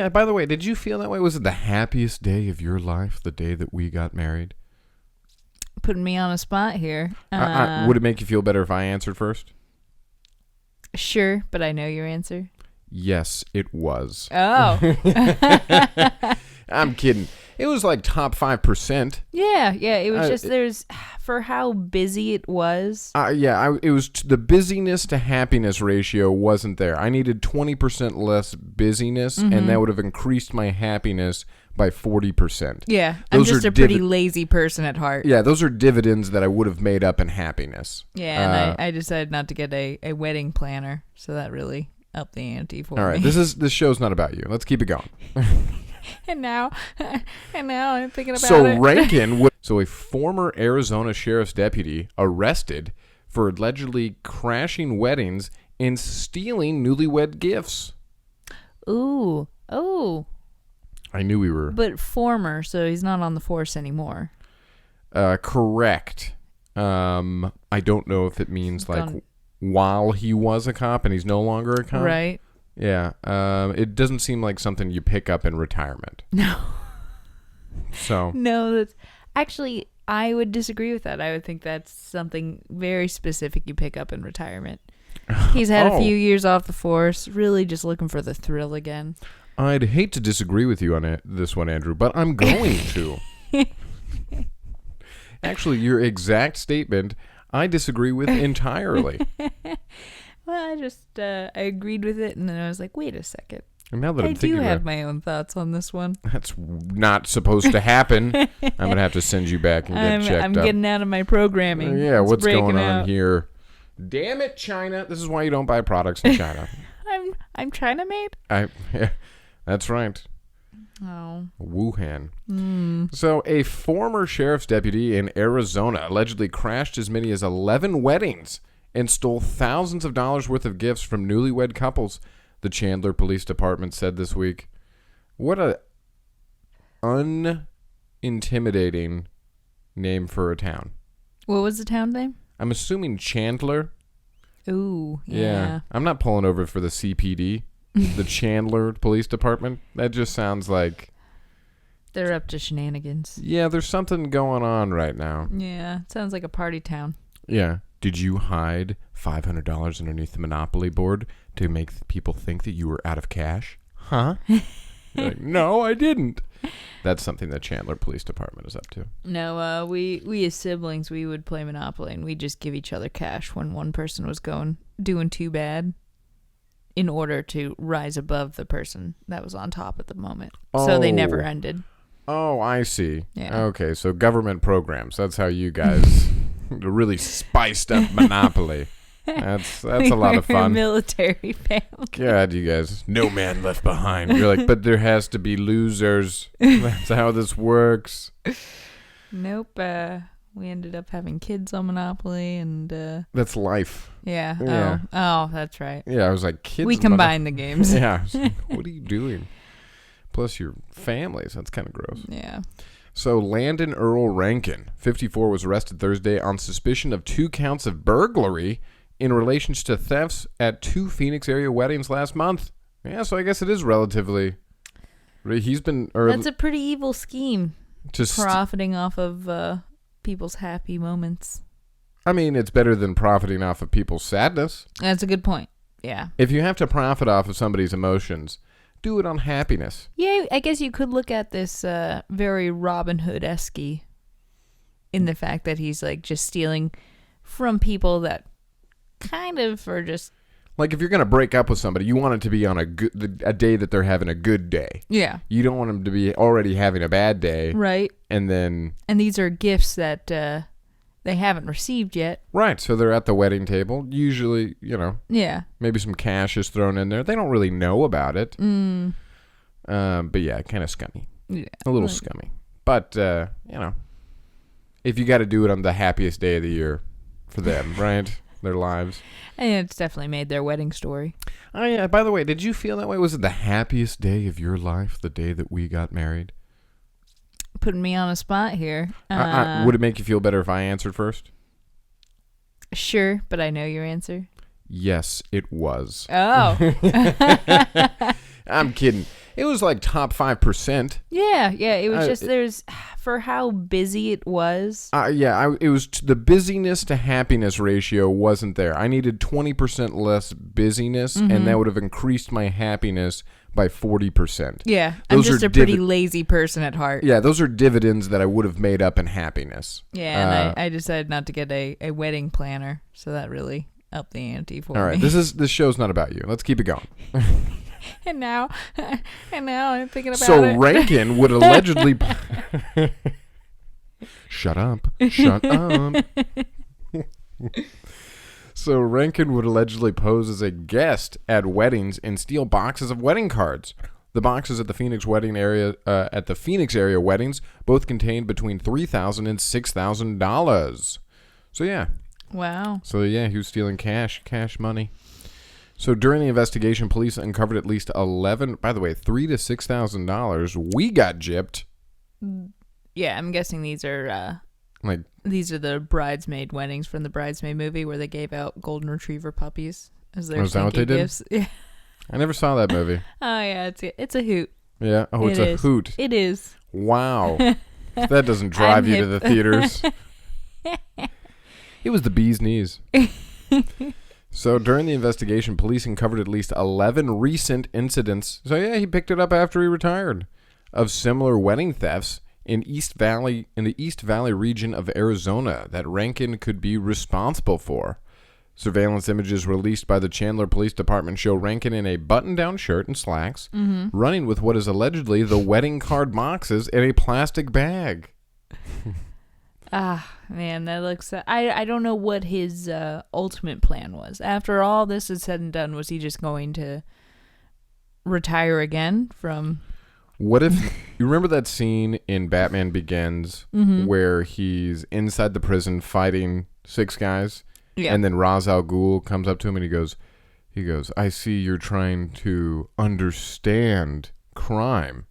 Yeah, by the way, did you feel that way? Was it the happiest day of your life, the day that we got married? Putting me on a spot here. Would it make you feel better if I answered first? Sure, but I know your answer. Yes, it was. Oh. I'm kidding. It was like top 5%. Yeah. It was just for how busy it was. It was the busyness to happiness ratio wasn't there. I needed 20% less busyness, and that would have increased my happiness by 40%. Yeah, I'm just a pretty lazy person at heart. Yeah, those are dividends that I would have made up in happiness. Yeah, and I decided not to get a wedding planner, so that really upped the ante for me. All right, this show's not about you. Let's keep it going. And now I'm thinking about so it. Rankin, a former Arizona sheriff's deputy, arrested for allegedly crashing weddings and stealing newlywed gifts. Ooh, oh. I knew we were. But former, so he's not on the force anymore. Correct. I don't know if it means while he was a cop and he's no longer a cop. Right. Yeah. It doesn't seem like something you pick up in retirement. No. So. No, that's actually, I would disagree with that. I would think that's something very specific you pick up in retirement. He's had a few years off the force, really just looking for the thrill again. I'd hate to disagree with you on this one, Andrew, but I'm going to. Actually, your exact statement, I disagree with entirely. Well, I agreed with it, and then I was like, wait a second. And now that I do have my own thoughts on this one. That's not supposed to happen. I'm going to have to send you back and get checked I'm up. Getting out of my programming. What's going on here? Damn it, China. This is why you don't buy products in China. I'm China made? Yeah, that's right. Oh. Wuhan. So a former sheriff's deputy in Arizona allegedly crashed as many as 11 weddings and stole thousands of dollars worth of gifts from newlywed couples, the Chandler Police Department said this week. What a unintimidating name for a town. What was the town name? I'm assuming Chandler. Ooh, yeah. I'm not pulling over for the CPD, the Chandler Police Department. That just sounds like they're up to shenanigans. Yeah, there's something going on right now. Yeah, it sounds like a party town. Yeah. Did you hide $500 underneath the Monopoly board to make people think that you were out of cash? Huh? Like, no, I didn't. That's something that Chandler Police Department is up to. No, we as siblings, we would play Monopoly, and we'd just give each other cash when one person was doing too bad in order to rise above the person that was on top at the moment. So they never ended. Oh, I see. Yeah. Okay, so government programs. That's how you guys really spiced up Monopoly. That's a lot of fun. Military family. God, you guys, no man left behind. You're like, but there has to be losers. That's how this works. Nope. We ended up having kids on Monopoly, and that's life. Yeah. Oh, that's right. Yeah, I was like, kids. We combined the games. Yeah. Like, what are you doing? Plus your families. That's kind of gross. Yeah. So Landon Earl Rankin, 54, was arrested Thursday on suspicion of 2 counts of burglary in relation to thefts at 2 Phoenix area weddings last month. Yeah, so I guess it is relatively. He's been. That's a pretty evil scheme. Profiting off of people's happy moments. I mean, it's better than profiting off of people's sadness. That's a good point. Yeah. If you have to profit off of somebody's emotions, do it on happiness. Yeah, I guess you could look at this very Robin Hood-esque in the fact that he's like just stealing from people that kind of are just like, if you're gonna break up with somebody, you want it to be on a day that they're having a good day. Yeah. You don't want them to be already having a bad day. Right. And these are gifts that they haven't received yet. Right. So they're at the wedding table. Usually, Yeah. Maybe some cash is thrown in there. They don't really know about it. Mm. But yeah, kind of scummy. Yeah. A little scummy. But if you got to do it on the happiest day of the year for them, right? Their lives. And it's definitely made their wedding story. Oh, yeah. By the way, did you feel that way? Was it the happiest day of your life, the day that we got married? Putting me on a spot here. Would it make you feel better if I answered first? Sure, but I know your answer. Yes, it was. Oh. I'm kidding. It was like top 5%. Yeah. It was just there's for how busy it was. It was the busyness to happiness ratio wasn't there. I needed 20% less busyness, and that would have increased my happiness by 40%. Yeah, I'm just a pretty lazy person at heart. Yeah, those are dividends that I would have made up in happiness. Yeah, and I decided not to get a wedding planner, so that really upped the ante for me. All right, this show's not about you. Let's keep it going. And now I'm thinking about it. So Rankin would allegedly... Shut up. So Rankin would allegedly pose as a guest at weddings and steal boxes of wedding cards. The boxes at the Phoenix area weddings both contained between $3,000 and $6,000. So yeah. Wow. So yeah, he was stealing cash money. So during the investigation, police uncovered at least 11, by the way, $3,000 to $6,000. We got gypped. Yeah, I'm guessing these are these are the bridesmaid weddings from the Bridesmaid movie where they gave out golden retriever puppies as their stinky gifts. Yeah. I never saw that movie. Oh yeah, it's a hoot. Yeah. Oh, it's a hoot. It is. Wow. That doesn't drive you to the theaters. It was the bee's knees. So during the investigation, police uncovered at least 11 recent incidents. So yeah, he picked it up after he retired, of similar wedding thefts in the East Valley region of Arizona that Rankin could be responsible for. Surveillance images released by the Chandler Police Department show Rankin in a button-down shirt and slacks, running with what is allegedly the wedding card boxes in a plastic bag. Man, that looks... I don't know what his ultimate plan was. After all this is said and done, was he just going to retire again from... What if... You remember that scene in Batman Begins where he's inside the prison fighting 6 guys? Yeah. And then Ra's al Ghul comes up to him and he goes, I see you're trying to understand crime.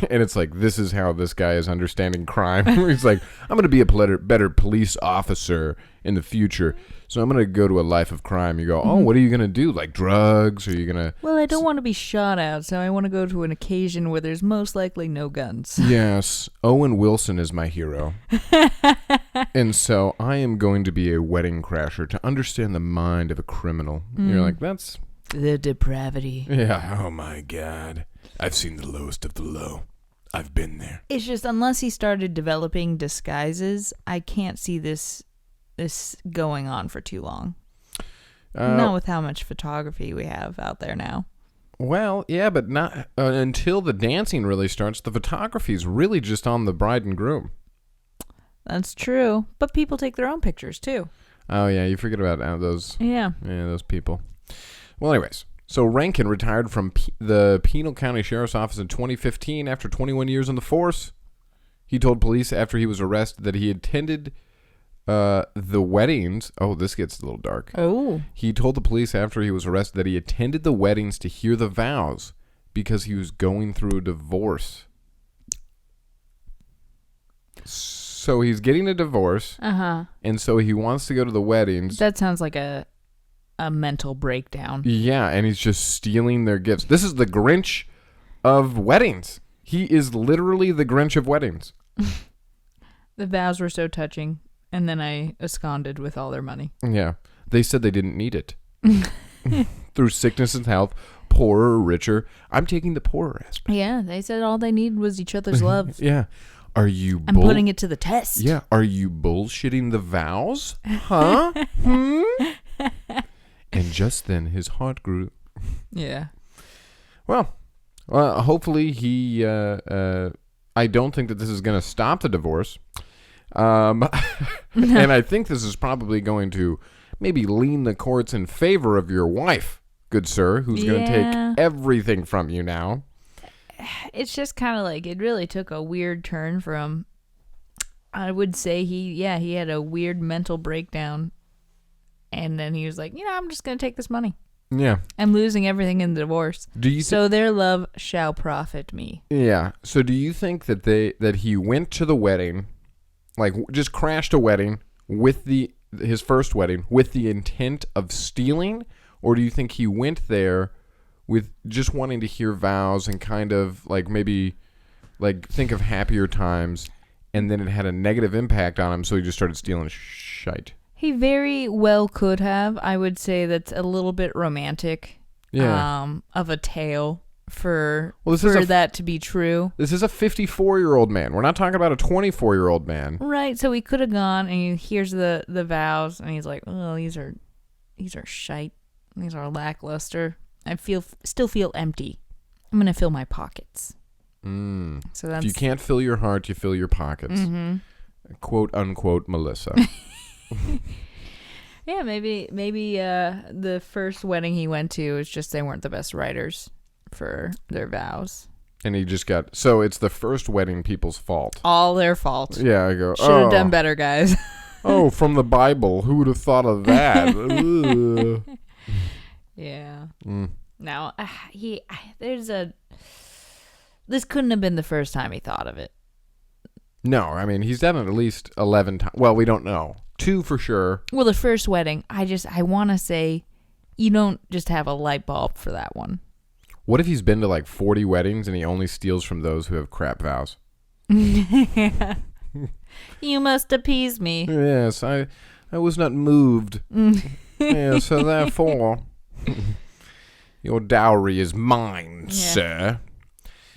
And it's like, this is how this guy is understanding crime. He's like, I'm going to be a better police officer in the future. So I'm going to go to a life of crime. You go, what are you going to do? Like drugs? Or are you going to... Well, I don't want to be shot at, so I want to go to an occasion where there's most likely no guns. Yes. Owen Wilson is my hero. And so I am going to be a wedding crasher to understand the mind of a criminal. You're like, that's... The depravity. Yeah. Oh, my God. I've seen the lowest of the low. I've been there. It's just, unless he started developing disguises, I can't see this going on for too long. Not with how much photography we have out there now. Well, yeah, but not until the dancing really starts. The photography's really just on the bride and groom. That's true. But people take their own pictures, too. Oh, yeah, you forget about those. Yeah. Yeah, those people. Well, anyways. So Rankin retired from the Pinal County Sheriff's Office in 2015 after 21 years on the force. He told police after he was arrested that he attended the weddings. Oh, this gets a little dark. Oh. He told the police after he was arrested that he attended the weddings to hear the vows because he was going through a divorce. So he's getting a divorce. Uh-huh. And so he wants to go to the weddings. That sounds like a mental breakdown. Yeah, and he's just stealing their gifts. This is the Grinch of weddings. He is literally the Grinch of weddings. The vows were so touching, and then I absconded with all their money. Yeah. They said they didn't need it. Through sickness and health, poorer or richer. I'm taking the poorer aspect. Yeah, they said all they needed was each other's love. Yeah. Are you... I'm putting it to the test. Yeah. Are you bullshitting the vows? Huh? And just then, his heart grew. Yeah. Well, hopefully he... I don't think that this is going to stop the divorce. And I think this is probably going to maybe lean the courts in favor of your wife, good sir, who's going to take everything from you now. It's just kind of like, it really took a weird turn from... I would say he had a weird mental breakdown. And then he was like, I'm just going to take this money. Yeah. I'm losing everything in the divorce. So their love shall profit me. Yeah. So do you think that he went to the wedding, like just crashed a wedding with his first wedding with the intent of stealing? Or do you think he went there with just wanting to hear vows and kind of like maybe like think of happier times, and then it had a negative impact on him, so he just started stealing shite. He very well could have. I would say that's a little bit romantic. Yeah. Of a tale for that to be true. This is a 54-year-old man. We're not talking about a 24-year-old man. Right. So he could have gone and he hears the vows and he's like, oh, these are shite. These are lackluster. I still feel empty. I'm gonna fill my pockets. So that's, if you can't fill your heart, you fill your pockets. Mm-hmm. Quote unquote Melissa. Yeah, maybe the first wedding he went to was just they weren't the best writers for their vows. And he just got, so it's the first wedding people's fault. All their fault. Yeah, I go, should have done better, guys. From the Bible. Who would have thought of that? Yeah. Now, this couldn't have been the first time he thought of it. No, I mean, he's done it at least 11 times. Well, we don't know. 2 for sure. Well, the first wedding, I want to say you don't just have a light bulb for that one. What if he's been to like 40 weddings and he only steals from those who have crap vows? You must appease me. Yes, I was not moved. Yeah, so therefore, your dowry is mine, sir.